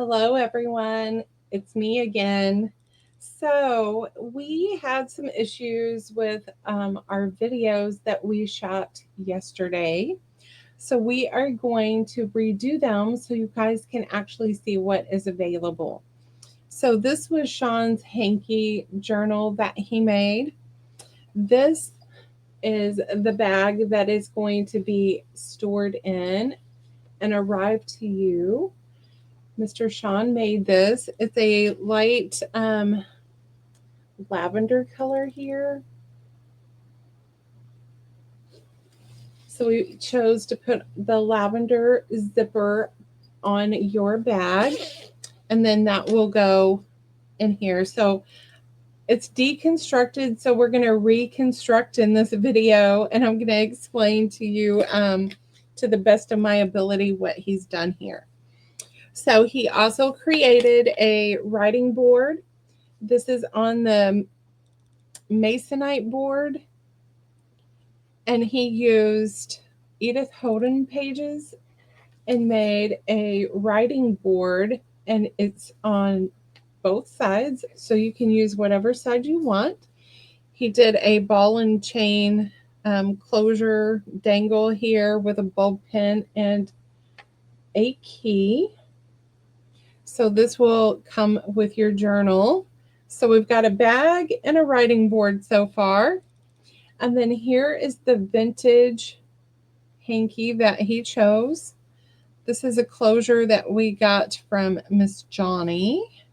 Hello, everyone. It's me again. So, we had some issues with our videos that we shot yesterday. So, we are going to redo them so you guys can actually see what is available. So, this was Shaun's Hankie journal that he made. This is the bag that is going to be stored in and arrive to you. Mr. Shaun made this. It's a light lavender color here. So we chose to put the lavender zipper on your bag, and then that will go in here. So it's deconstructed, so we're going to reconstruct in this video, and I'm going to explain to you to the best of my ability what he's done here. So he also created a writing board. This is on the Masonite board, and he used Edith Holden pages and made a writing board, and it's on both sides, so you can use whatever side you want. He did a ball and chain closure dangle here with a bulb pin and a key. So this will come with your journal. So we've got a bag and a writing board so far. And then here is the vintage hanky that he chose. This is a closure that we got from Miss Johnny.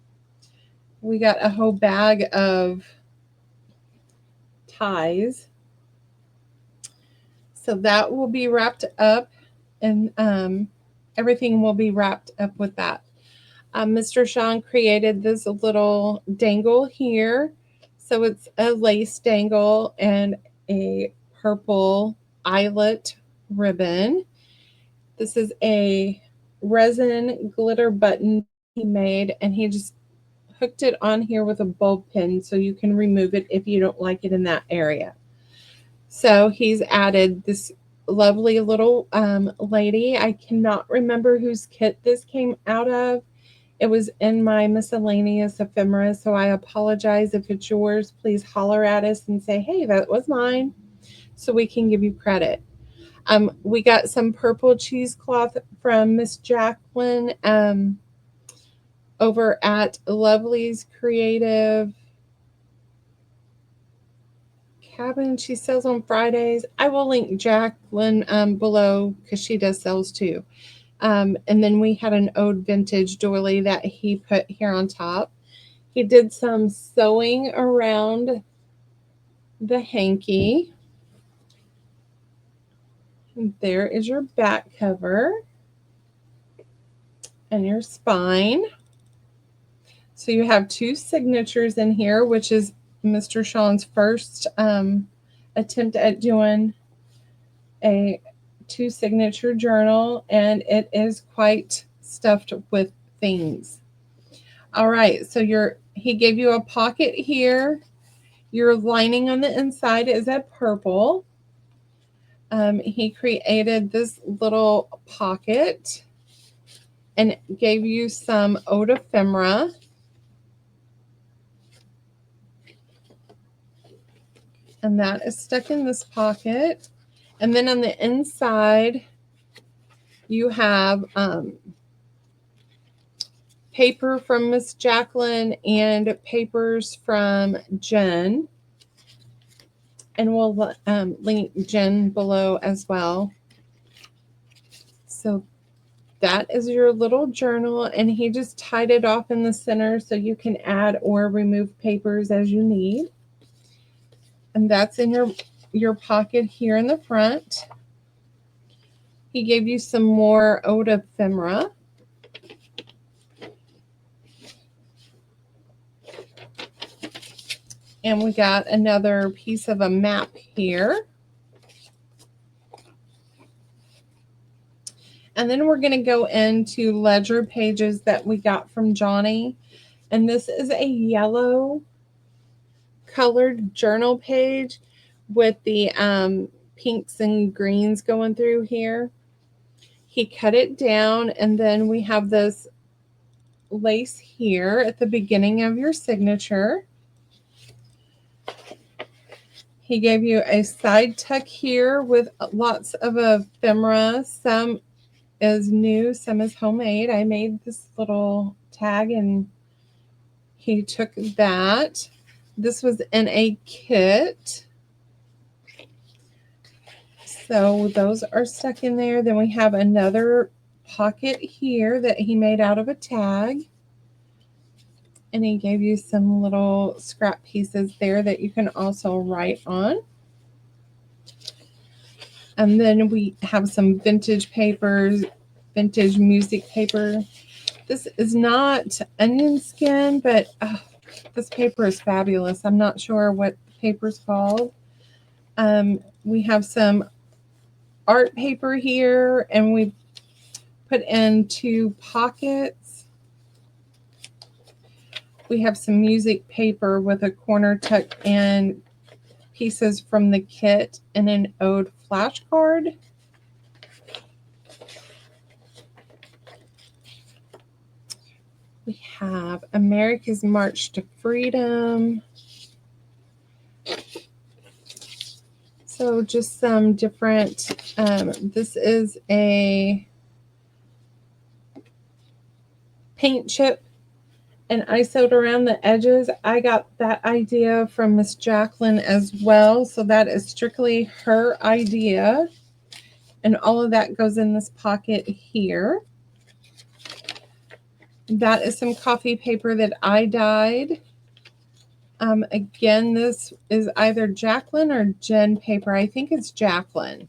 We got a whole bag of ties. So that will be wrapped up, and everything will be wrapped up with that. Mr. Shaun created this little dangle here. So it's a lace dangle and a purple eyelet ribbon. This is a resin glitter button he made, and he just hooked it on here with a bulb pin so you can remove it if you don't like it in that area. So he's added this lovely little lady. I cannot remember whose kit this came out of. It was in my miscellaneous ephemera, so I apologize if it's yours. Please holler at us and say, hey, that was mine, so we can give you credit. We got some purple cheesecloth from Miss Jacqueline over at Lovely's Creative Cabin. She sells on Fridays. I will link Jacqueline below because she does sales too. And then we had an old vintage doily that he put here on top. He did some sewing around the hanky. And there is your back cover and your spine. So you have two signatures in here, which is Mr. Shaun's first attempt at doing a two signature journal, and it is quite stuffed with things. All right, so he gave you a pocket here. Your lining on the inside is a purple. He created this little pocket and gave you some eau ephemera. And that is stuck in this pocket. And then on the inside, you have paper from Miss Jacqueline and papers from Jen. And we'll link Jen below as well. So that is your little journal, and he just tied it off in the center so you can add or remove papers as you need. And that's in your pocket here in the front. He gave you some more eau ephemera. And we got another piece of a map here. And then we're going to go into ledger pages that we got from Johnny. And this is a yellow colored journal page with the pinks and greens going through here. He cut it down, and then we have this lace here at the beginning of your signature. He gave you a side tuck here with lots of ephemera. Some is new, some is homemade. I made this little tag and he took that. This was in a kit. So those are stuck in there. Then we have another pocket here that he made out of a tag. And he gave you some little scrap pieces there that you can also write on. And then we have some vintage papers, vintage music paper. This is not onion skin, but this paper is fabulous. I'm not sure what the paper's called. We have some art paper here, and we put in 2 pockets. We have some music paper with a corner tuck and pieces from the kit and an ode flashcard. We have America's March to Freedom. So just some different, this is a paint chip, and I sewed around the edges. I got that idea from Miss Jacqueline as well. So that is strictly her idea. And all of that goes in this pocket here. That is some coffee paper that I dyed. Again, this is either Jacqueline or Jen paper. I think it's Jacqueline.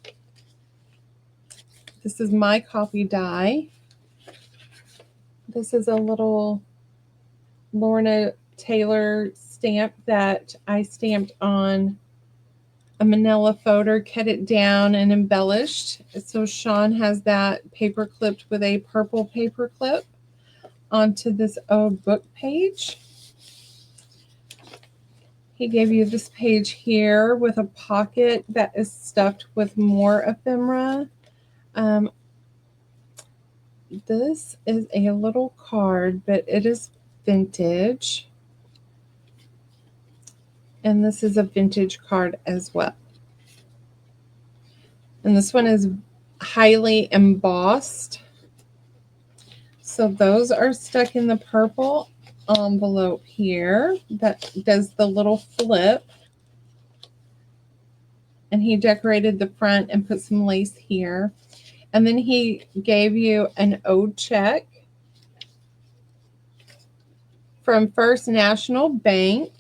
This is my coffee dye. This is a little Lorna Taylor stamp that I stamped on a manila folder, cut it down and embellished. So Shaun has that paper clipped with a purple paper clip onto this old book page. He gave you this page here with a pocket that is stuffed with more ephemera. This is a little card, but it is vintage. And this is a vintage card as well. And this one is highly embossed. So those are stuck in the purple envelope here that does the little flip. And he decorated the front and put some lace here. And then he gave you an ode check from First National Bank.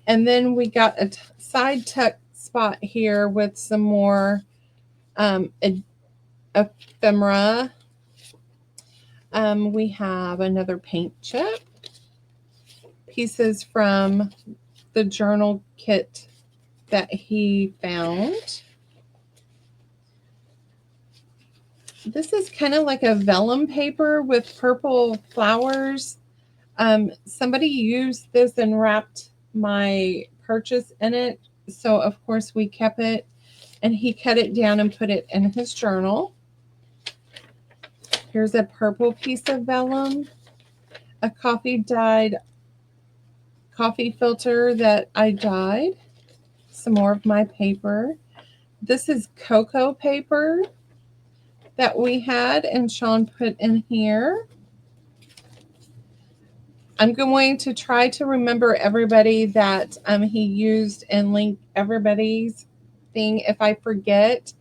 And then we got a side tuck spot here with some more ephemera. We have another paint chip, pieces from the journal kit that he found. This is kind of like a vellum paper with purple flowers. Somebody used this and wrapped my purchase in it. So of course we kept it, and he cut it down and put it in his journal. Here's a purple piece of vellum, a coffee filter that I dyed, some more of my paper. This is cocoa paper that we had and Shaun put in here. I'm going to try to remember everybody that he used and link everybody's thing. If I forget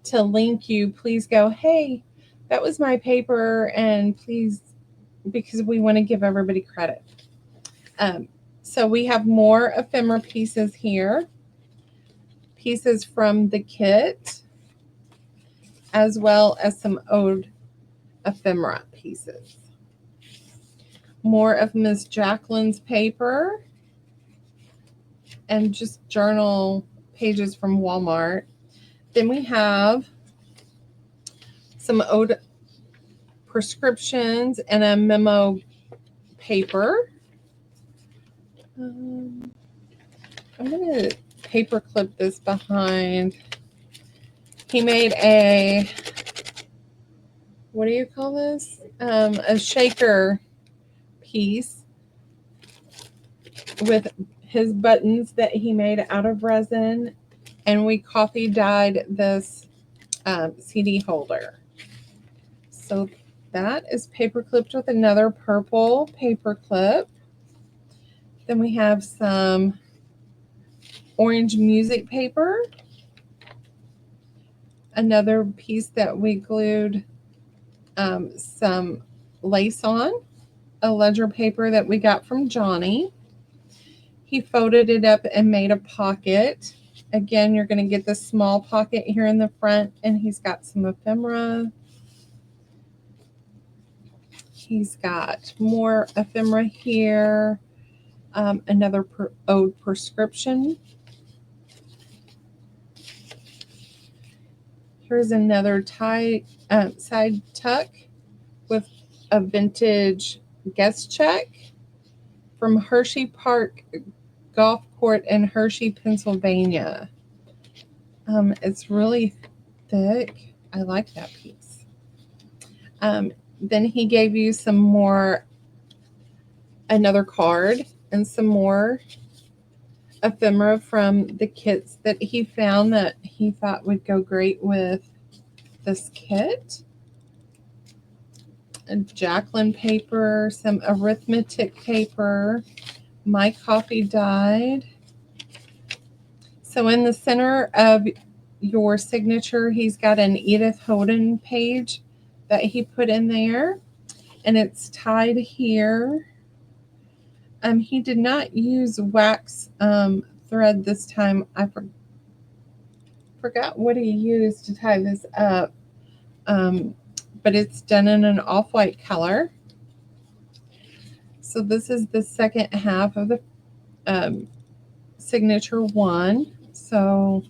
to link you, please go, hey, that was my paper, and please, because we want to give everybody credit. So we have more ephemera pieces here, pieces from the kit, as well as some ode ephemera pieces. More of Miss Jacqueline's paper, and just journal pages from Walmart. Then we have some ode prescriptions and a memo paper. I'm going to paper clip this behind. He made a what do you call this? A shaker piece with his buttons that he made out of resin, and we coffee dyed this CD holder. So that is paper clipped with another purple paper clip. Then we have some orange music paper, another piece that we glued some lace on, a ledger paper that we got from Johnny. He folded it up and made a pocket. Again, you're going to get this small pocket here in the front, and he's got some ephemera. He's got more ephemera here. Another ode prescription. Here's another side tuck with a vintage guest check from Hershey Park Golf Court in Hershey, Pennsylvania. It's really thick. I like that piece. Then he gave you some more, another card and some more ephemera from the kits that he found that he thought would go great with this kit. A Jacqueline paper, some arithmetic paper, my coffee dyed. So in the center of your signature, he's got an Edith Holden page that he put in there, and it's tied here. He did not use wax thread this time. I forgot what he used to tie this up, but it's done in an off-white color. So this is the second half of the signature one. So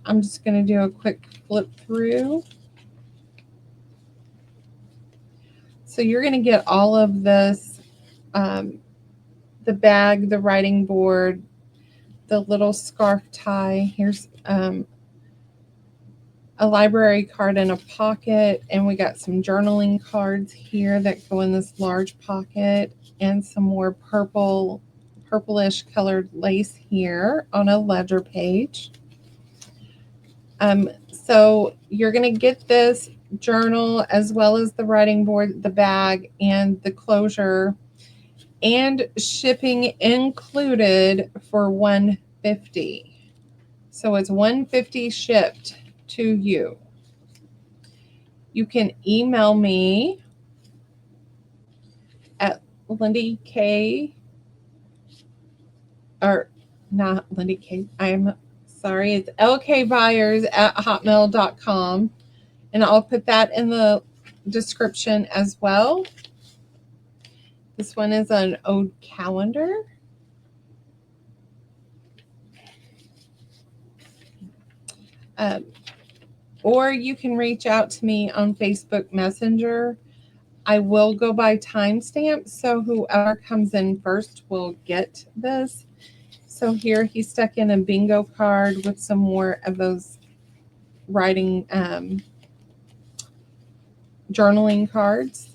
I'm just going to do a quick flip through. So you're going to get all of this, the bag, the writing board, the little scarf tie. Here's a library card in a pocket, and we got some journaling cards here that go in this large pocket, and some more purplish colored lace here on a ledger page. So you're going to get this journal as well as the writing board, the bag, and the closure, and shipping included for $150. So it's $150 shipped to you. You can email me at Lindy K, or not Lindy K, I'm sorry, it's LKAYBYERS@hotmail.com, and I'll put that in the description as well. This one is an ode calendar. Or you can reach out to me on Facebook Messenger. I will go by timestamp, so whoever comes in first will get this. So here he stuck in a bingo card with some more of those writing journaling cards.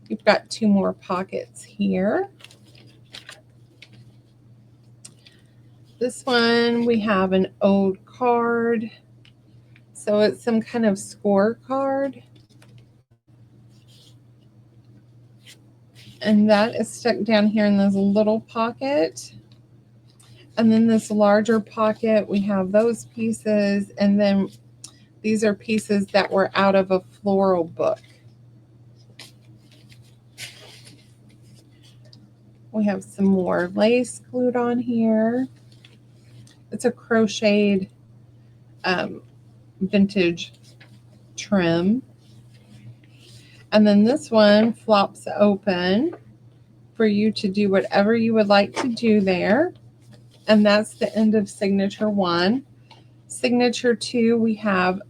You've got two more pockets here. This one, we have an ode card. So it's some kind of scorecard. And that is stuck down here in this little pocket. And then this larger pocket, we have those pieces. And then these are pieces that were out of a floral book. We have some more lace glued on here. It's a crocheted vintage trim. And then this one flops open for you to do whatever you would like to do there. And that's the end of signature 1. Signature 2, we have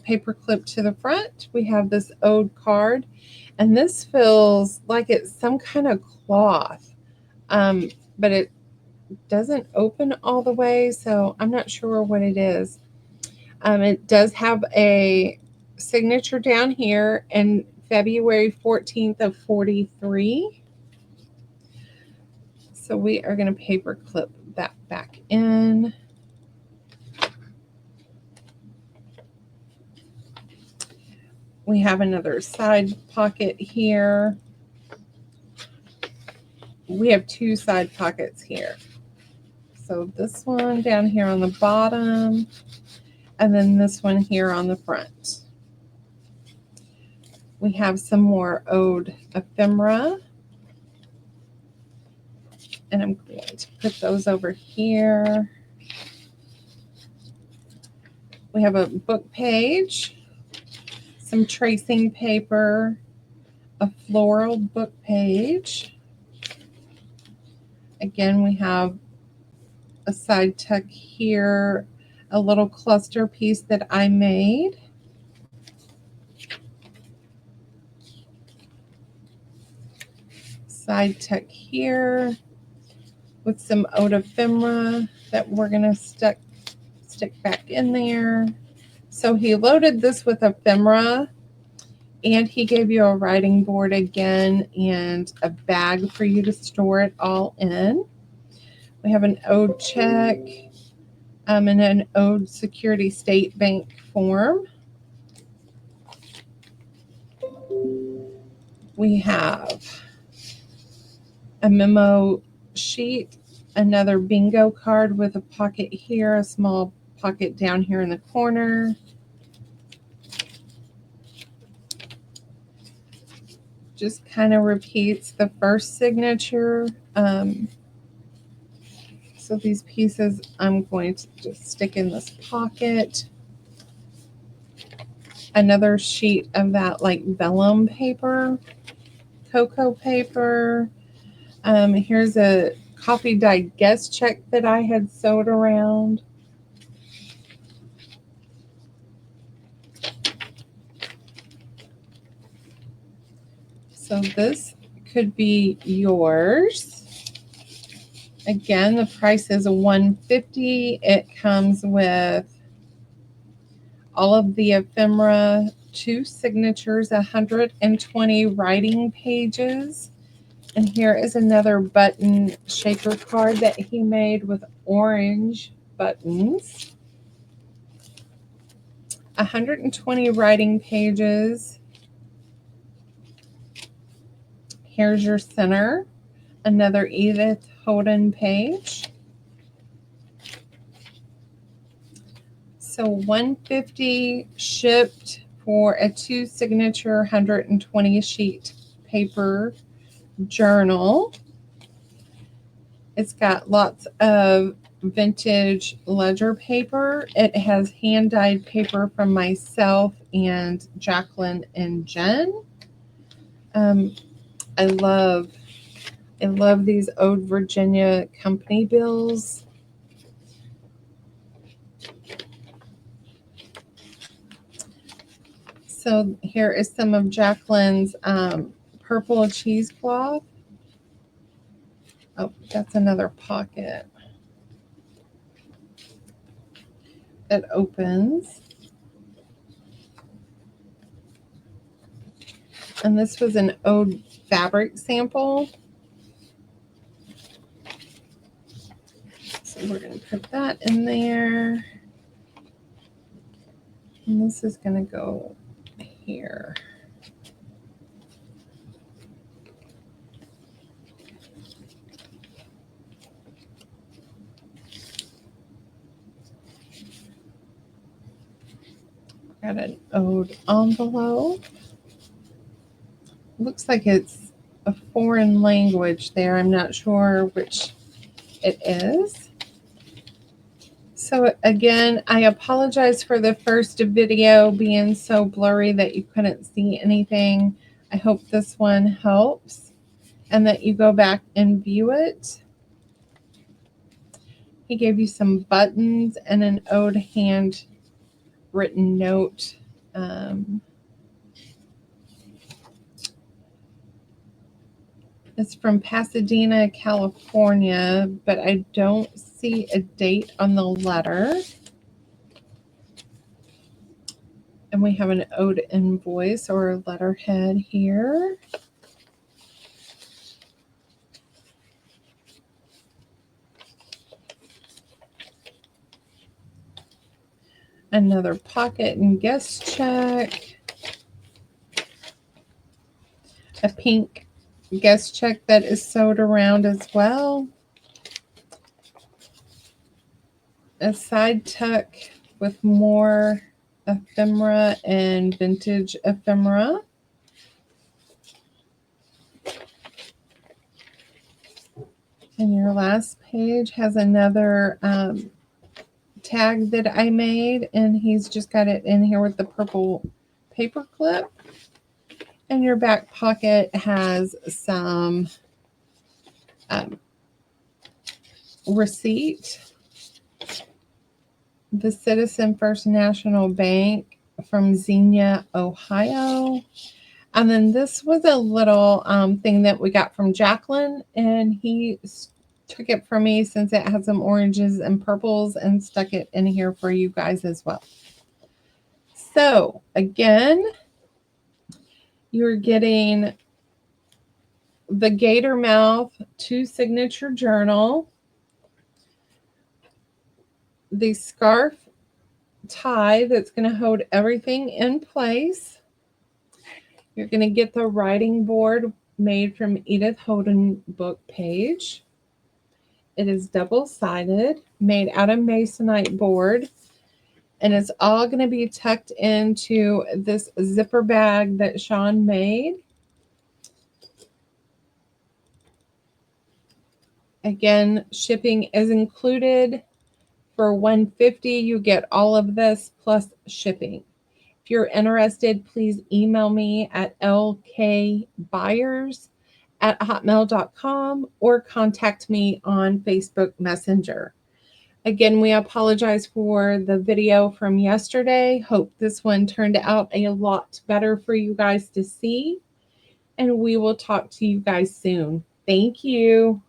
paper clip to the front. We have this ode card. And this feels like it's some kind of cloth, but it doesn't open all the way, so I'm not sure what it is. It does have a signature down here and February 14th of 43. So we are going to paper clip that back in. We have another side pocket here. We have two side pockets here. So this one down here on the bottom, and then this one here on the front. We have some more ode ephemera. And I'm going to put those over here. We have a book page, some tracing paper, a floral book page. Again, we have a side tuck here, a little cluster piece that I made. Side tuck here with some ode ephemera that we're going to stick back in there. So he loaded this with ephemera, and he gave you a writing board again and a bag for you to store it all in. We have an ode check and an ode security state bank form. We have a memo sheet, another bingo card with a pocket here, a small pocket down here in the corner. Just kind of repeats the first signature. So these pieces I'm going to just stick in this pocket. Another sheet of that like vellum paper, cocoa paper. Here's a coffee dyed guest check that I had sewed around. So this could be yours. Again, the price is $150. It comes with all of the ephemera, 2 signatures, 120 writing pages. And here is another button shaker card that he made with orange buttons. 120 writing pages. Here's your center. Another Edith Holden page. So $150 shipped for a 2 signature 120 sheet paper journal. It's got lots of vintage ledger paper. It has hand dyed paper from myself and Jacqueline and Jen. I love these Ode Virginia company bills. So here is some of Jacqueline's purple cheesecloth. Oh, that's another pocket. It opens. And this was an Ode fabric sample. So we're going to put that in there. And this is going to go here. Got an Ode envelope. Looks like it's a foreign language there. I'm not sure which it is. So again, I apologize for the first video being so blurry that you couldn't see anything. I hope this one helps and that you go back and view it. He gave you some buttons and an Ode handwritten note. It's from Pasadena, California, but I don't see a date on the letter. And we have an ode invoice or letterhead here. Another pocket and guest check. A pink guest check that is sewed around as well. A side tuck with more ephemera and vintage ephemera. And your last page has another tag that I made, and he's just got it in here with the purple paper clip. And your back pocket has some receipt. The Citizen First National Bank from Xenia, Ohio. And then this was a little thing that we got from Jacqueline, and he took it for me since it has some oranges and purples and stuck it in here for you guys as well. So again, you're getting the Gator Mouth 2 signature journal, the scarf tie that's going to hold everything in place. You're going to get the writing board made from Edith Holden book page. It is double-sided, made out of Masonite board, and it's all going to be tucked into this zipper bag that Shaun made. Again, shipping is included. For $150, you get all of this plus shipping. If you're interested, please email me at LKAYBYERS@hotmail.com or contact me on Facebook Messenger. Again, we apologize for the video from yesterday. Hope this one turned out a lot better for you guys to see. And we will talk to you guys soon. Thank you.